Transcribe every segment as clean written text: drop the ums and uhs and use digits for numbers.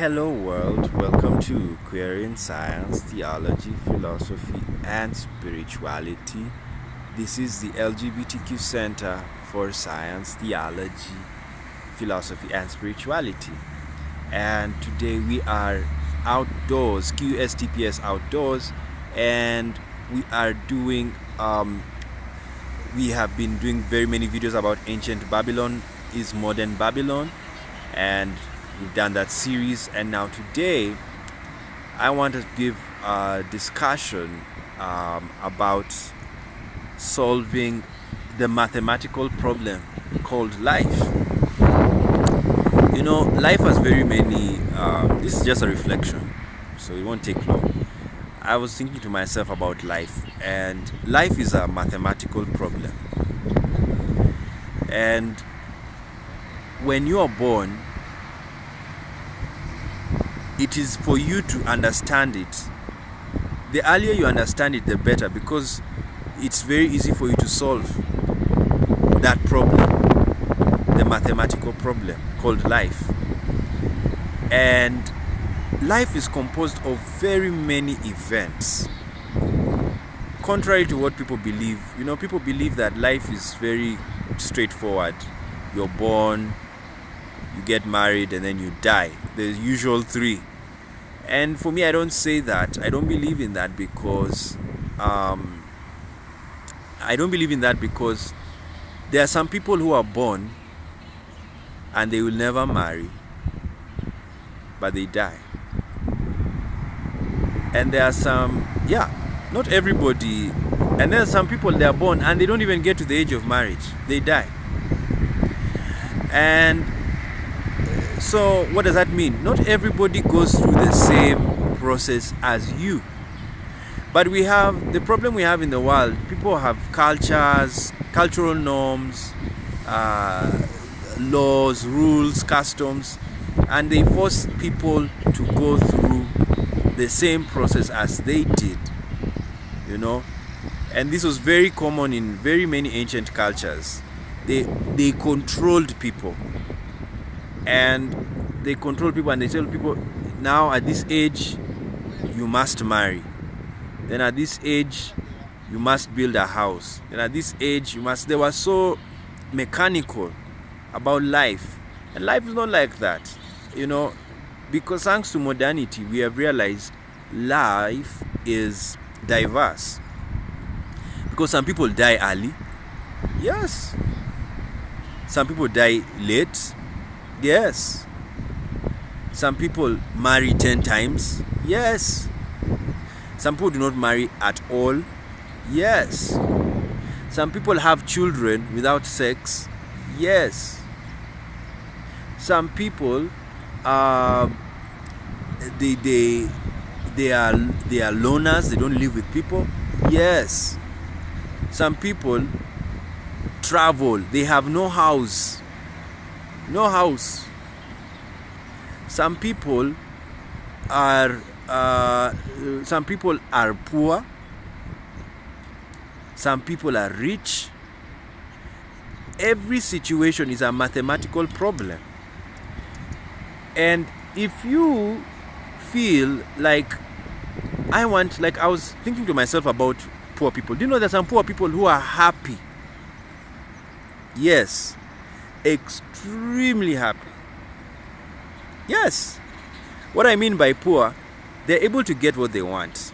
Hello, world. Welcome to Querying Science, Theology, Philosophy, and Spirituality. This is the LGBTQ Center for Science, Theology, Philosophy, and Spirituality. And today we are outdoors, QSTPS outdoors, and we are doing, we have been doing very many videos about ancient Babylon is modern Babylon, and we've done that series. And now today I want to give a discussion about solving the mathematical problem called life. You know, life has very many, this is just a reflection, so it won't take long. I was thinking to myself about life, and life is a mathematical problem. And when you are born, it is for you to understand it. The earlier you understand it, the better, because it's very easy for you to solve that problem, the mathematical problem called life. And life is composed of very many events. Contrary to what people believe, you know, people believe that life is very straightforward. You're born, you get married, and then you die. The usual three. And for me, I don't say that. I don't believe in that because there are some people who are born and they will never marry, but they die. And there are some, not everybody. And there are some people, they are born and they don't even get to the age of marriage. They die. And so what does that mean? Not everybody goes through the same process as you. But the problem we have in the world, people have cultures, cultural norms, laws, rules, customs, and they force people to go through the same process as they did, you know. And this was very common in very many ancient cultures. They controlled people. And they control people, and they tell people, now at this age you must marry, then at this age you must build a house, then at this age you must. They were so mechanical about life, and life is not like that, you know, because thanks to modernity we have realized life is diverse. Because some people die early, yes. Some people die late, yes. Some people marry 10 times, yes. Some people do not marry at all, yes. Some people have children without sex, yes. Some people they are loners, they don't live with people, yes. Some people travel, they have no house. Some people are poor. Some people are rich. Every situation is a mathematical problem. And if you feel like I was thinking to myself about poor people. Do you know there's some poor people who are happy? Yes. Extremely happy. Yes. What I mean by poor, they're able to get what they want.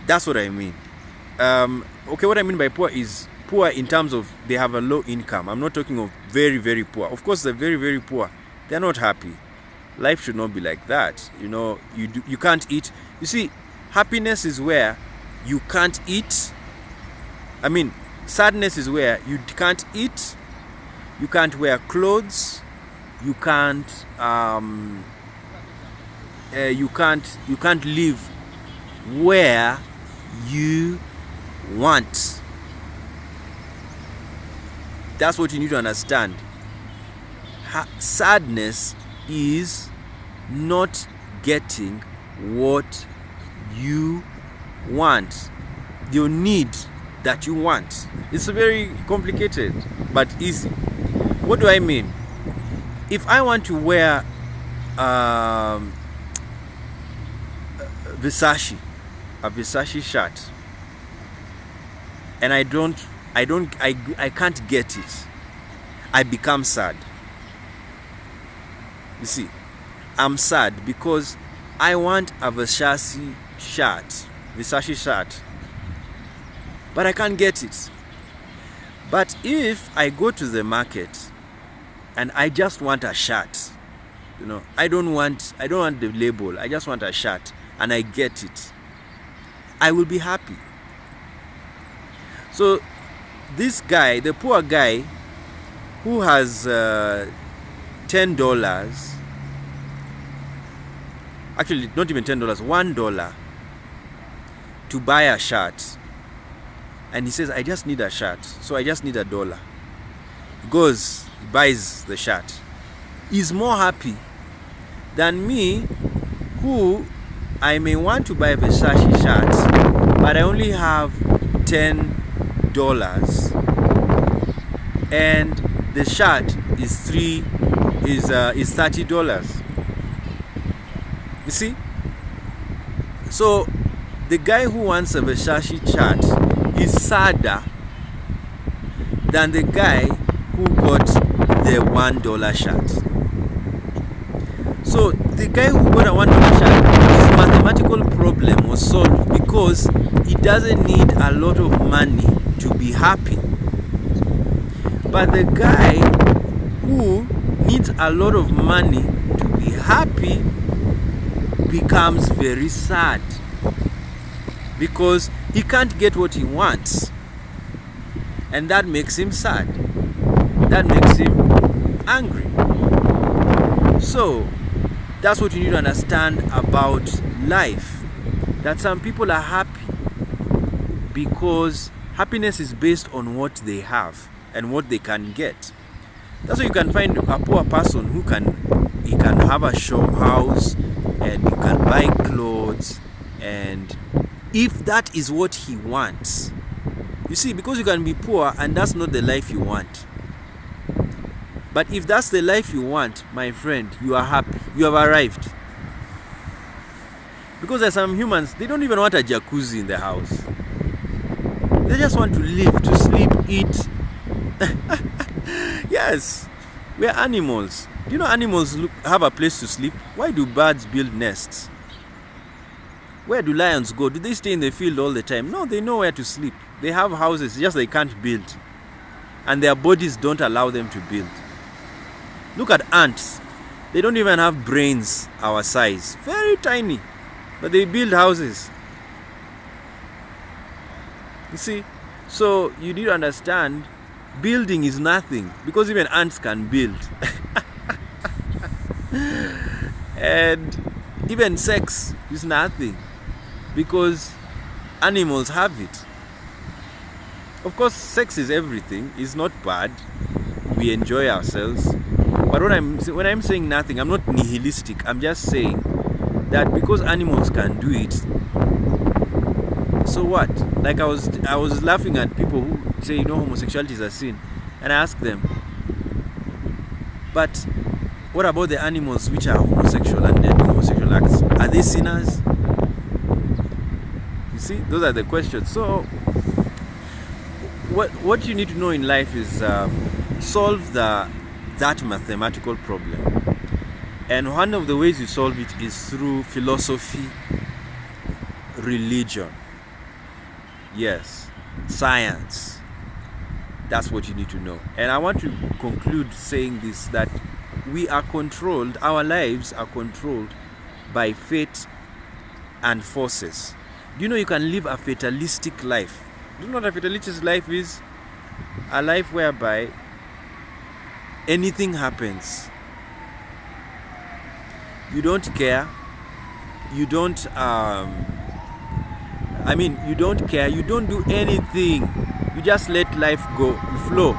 That's what I mean. What I mean by poor is poor in terms of they have a low income. I'm not talking of very, very poor. Of course, they're very, very poor. They're not happy. Life should not be like that. You know, you can't eat. You see, happiness is where you can't eat. I mean, sadness is where you can't eat, you can't wear clothes, you can't live where you want. That's what you need to understand. Sadness is not getting what you want, your need that you want. It's very complicated but easy. What do I mean? If I want to wear um, Versace, a Versace shirt, and I can't get it, I become sad. You see, I'm sad because I want a Versace shirt, but I can't get it. But if I go to the market and I just want a shirt, I don't want the label, I just want a shirt, and I get it, I will be happy. So this guy, the poor guy who has $10, actually not even $10, $1 to buy a shirt, and he says, I just need a shirt, so I just need $1. He goes, he buys the shirt. He's more happy than me, who I may want to buy a Versace shirt, but I only have $10, and the shirt is $30. You see? So the guy who wants a Versace shirt is sadder than the guy who got the $1 shirt. So the guy who got a $1 shirt, his mathematical problem was solved because he doesn't need a lot of money to be happy. But the guy who needs a lot of money to be happy becomes very sad because he can't get what he wants, and that makes him sad, that makes him angry. So that's what you need to understand about life, that some people are happy because happiness is based on what they have and what they can get. That's why you can find a poor person who can have a show house, and he can buy clothes, and if that is what he wants, you see, because you can be poor and that's not the life you want. But if that's the life you want, my friend, you are happy, you have arrived. Because there's some humans, they don't even want a jacuzzi in the house. They just want to live, to sleep, eat. Yes, we are animals. Do you know animals have a place to sleep? Why do birds build nests? Where do lions go? Do they stay in the field all the time? No, they know where to sleep. They have houses, just they can't build. And their bodies don't allow them to build. Look at ants. They don't even have brains our size. Very tiny. But they build houses. You see? So you need to understand, building is nothing, because even ants can build. And even sex is nothing, because animals have it. Of course, sex is everything. It's not bad. We enjoy ourselves. But when I'm saying nothing, I'm not nihilistic. I'm just saying that because animals can do it, so what? Like I was laughing at people who say, homosexuality is a sin, and I ask them, but what about the animals which are homosexual and they're doing homosexual acts? Are they sinners? You see, those are the questions. So what you need to know in life is solve that mathematical problem. And one of the ways you solve it is through philosophy, religion, yes, science. That's what you need to know. And I want to conclude saying this, that we are controlled, our lives are controlled by fate and forces. Do you know you can live a fatalistic life? Do you know what a fatalistic life is? A life whereby anything happens, you don't care, you don't you don't care, you don't do anything, you just let life go, flow,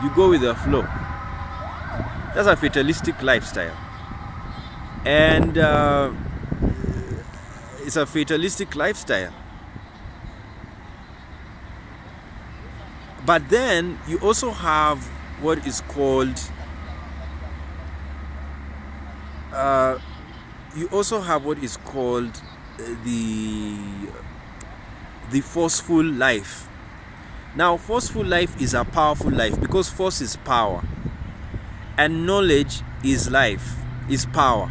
you go with the flow. That's a fatalistic lifestyle, and it's a fatalistic lifestyle. But then you also have what is called you also have what is called the forceful life. Now, forceful life is a powerful life because force is power, and knowledge is life, is power.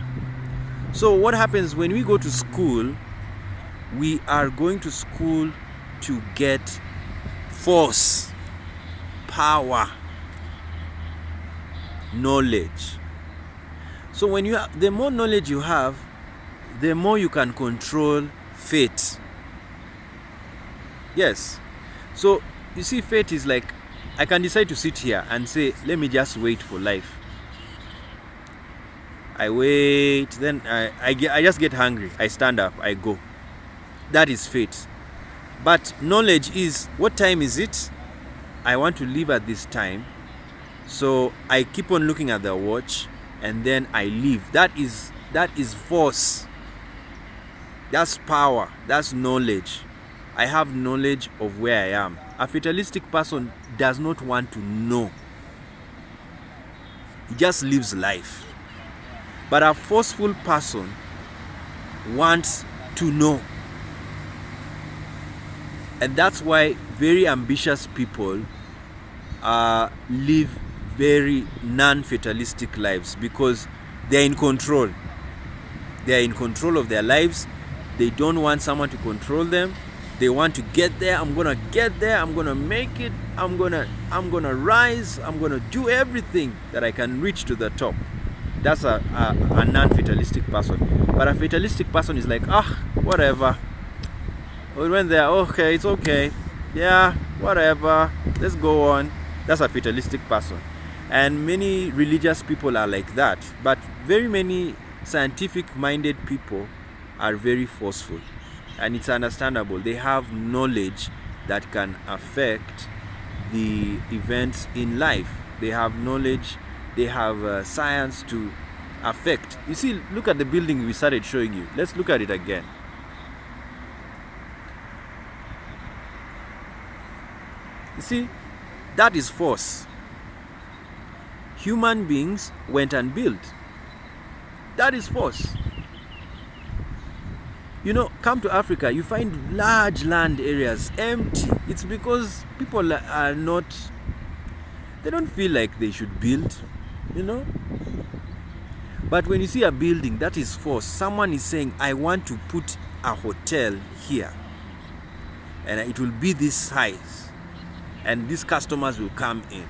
So what happens when we go to school? We are going to school to get force, power, knowledge. So when the more knowledge you have, the more you can control fate. Yes. So you see, fate is like, I can decide to sit here and say, let me just wait for life. I wait, then I just get hungry. I stand up, I go. That is fate. But knowledge is, what time is it? I want to leave at this time. So I keep on looking at the watch and then I leave. That is force. That's power. That's knowledge. I have knowledge of where I am. A fatalistic person does not want to know. He just lives life. But a forceful person wants to know. And that's why very ambitious people live very non-fatalistic lives, because they're in control. They're in control of their lives. They don't want someone to control them. They want to get there. I'm gonna get there. I'm gonna make it. I'm gonna rise. I'm gonna do everything that I can reach to the top. That's a non-fatalistic person. But a fatalistic person is like, whatever. We went there, okay, it's okay. Yeah, whatever. Let's go on. That's a fatalistic person. And many religious people are like that. But very many scientific-minded people are very forceful. And it's understandable. They have knowledge that can affect the events in life. They have knowledge, they have science to affect. You see, look at the building we started showing you. Let's look at it again. You see, that is force. Human beings went and built. That is force. You know, come to Africa, you find large land areas empty. It's because people are not, they don't feel like they should build, you know. But when you see a building, that is force. Someone is saying, I want to put a hotel here. And it will be this size. And these customers will come in.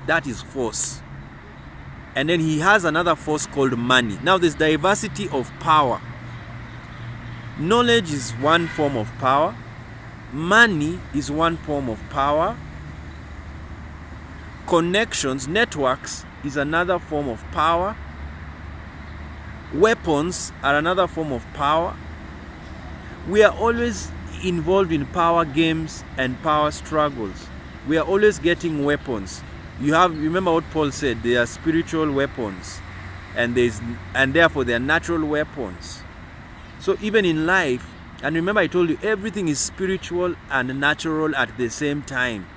That is force. And then he has another force called money. Now there's diversity of power. Knowledge is one form of power. Money is one form of power. Connections, networks is another form of power. Weapons are another form of power. We are always involved in power games and power struggles. We are always getting weapons. Remember what Paul said, they are spiritual weapons, and therefore they are natural weapons. So even in life, and remember I told you, everything is spiritual and natural at the same time.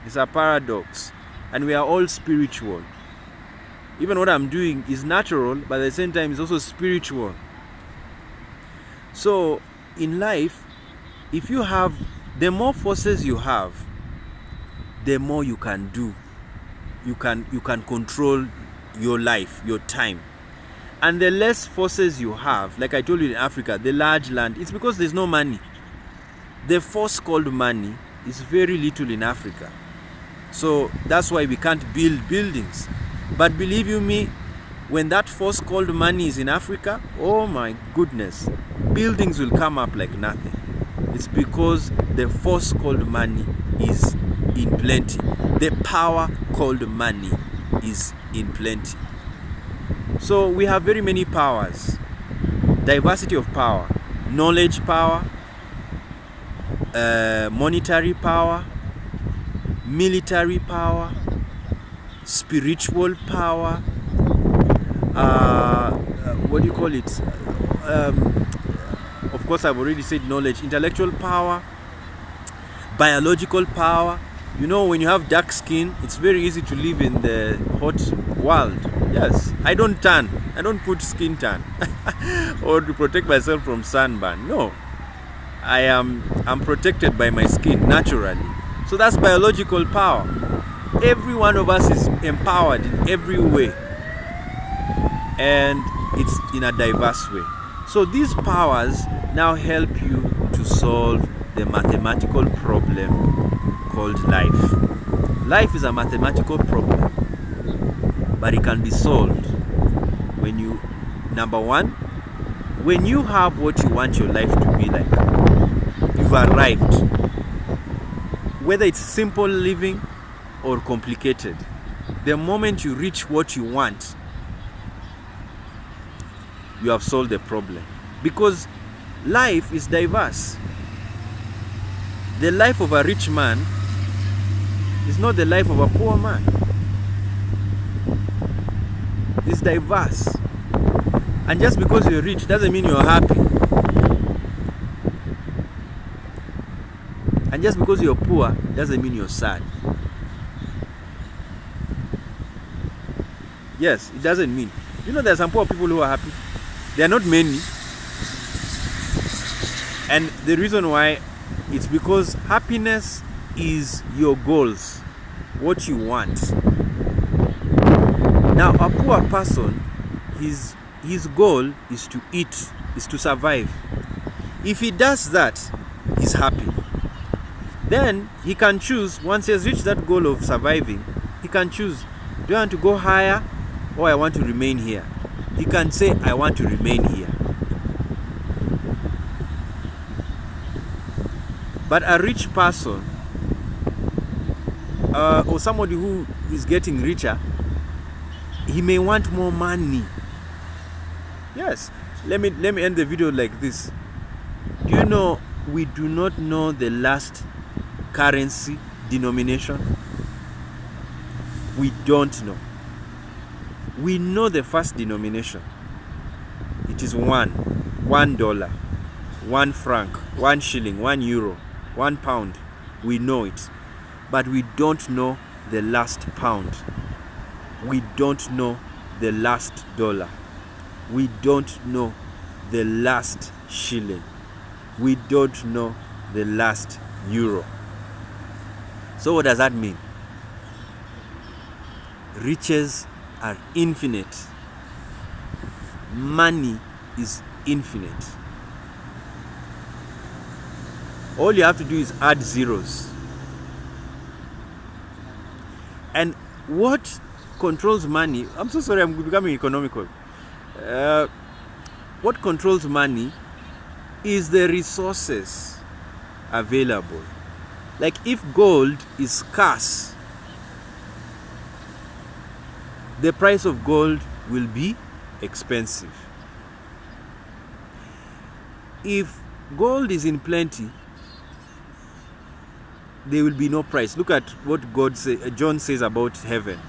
It's a paradox. And we are all spiritual. Even what I'm doing is natural, but at the same time it's also spiritual. So in life, if you have, the more forces you have, the more you can do. You can control your life, your time. And the less forces you have, like I told you in Africa, the large land, it's because there's no money. The force called money is very little in Africa. So that's why we can't build buildings. But believe you me, when that force called money is in Africa, oh my goodness, buildings will come up like nothing. It's because the force called money is in plenty. The power called money is in plenty. So we have very many powers. Diversity of power. Knowledge power, monetary power, military power, spiritual power, what do you call it? Of course, I've already said knowledge, intellectual power, biological power. You know, when you have dark skin, it's very easy to live in the hot world. Yes, I don't tan. I don't put skin tan or to protect myself from sunburn. No, I'm protected by my skin naturally. So that's biological power. Every one of us is empowered in every way, and it's in a diverse way. So these powers now help you to solve the mathematical problem called life. Life is a mathematical problem, but it can be solved when you, number one, when you have what you want your life to be like. You've arrived. Whether it's simple living or complicated, the moment you reach what you want, you have solved the problem. Because life is diverse. The life of a rich man is not the life of a poor man. It's diverse. And just because you're rich doesn't mean you're happy. And just because you're poor doesn't mean you're sad. Yes, it doesn't mean. You know, there are some poor people who are happy. They are not many. And the reason why, it's because happiness is your goals, what you want. Now, a poor person, his goal is to eat, is to survive. If he does that, he's happy. Then he can choose, once he has reached that goal of surviving, he can choose, do I want to go higher or I want to remain here? He can say, I want to remain here. But a rich person, or somebody who is getting richer, he may want more money. Yes, let me end the video like this. Do you know we do not know the last currency denomination? We don't know. We know the first denomination. It is $1, $1 franc, 1 shilling, 1 euro, 1 pound. We know it. But we don't know the last pound. We don't know the last dollar. We don't know the last shilling. We don't know the last euro. So what does that mean? Riches are infinite. Money is infinite. All you have to do is add zeros. And what controls money? I'm so sorry, I'm becoming economical. What controls money is the resources available. Like if gold is scarce, the price of gold will be expensive. If gold is in plenty, there will be no price. Look at what John says about heaven,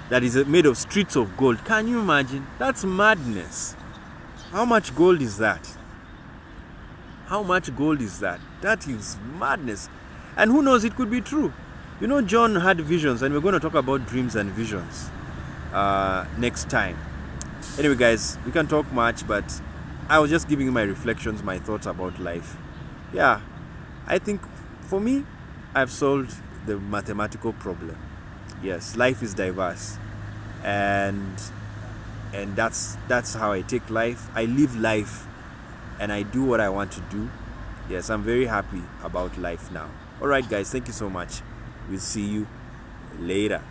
that is made of streets of gold. Can you imagine? That's madness. How much gold is that? How much gold is that? That is madness. And who knows, it could be true. You know, John had visions, and we're going to talk about dreams and visions next time. Anyway, guys, we can talk much, but I was just giving you my reflections, my thoughts about life. Yeah, I think for me, I've solved the mathematical problem. Yes, life is diverse, and that's how I take life. I live life, and I do what I want to do. Yes, I'm very happy about life now. All right, guys, thank you so much. We'll see you later.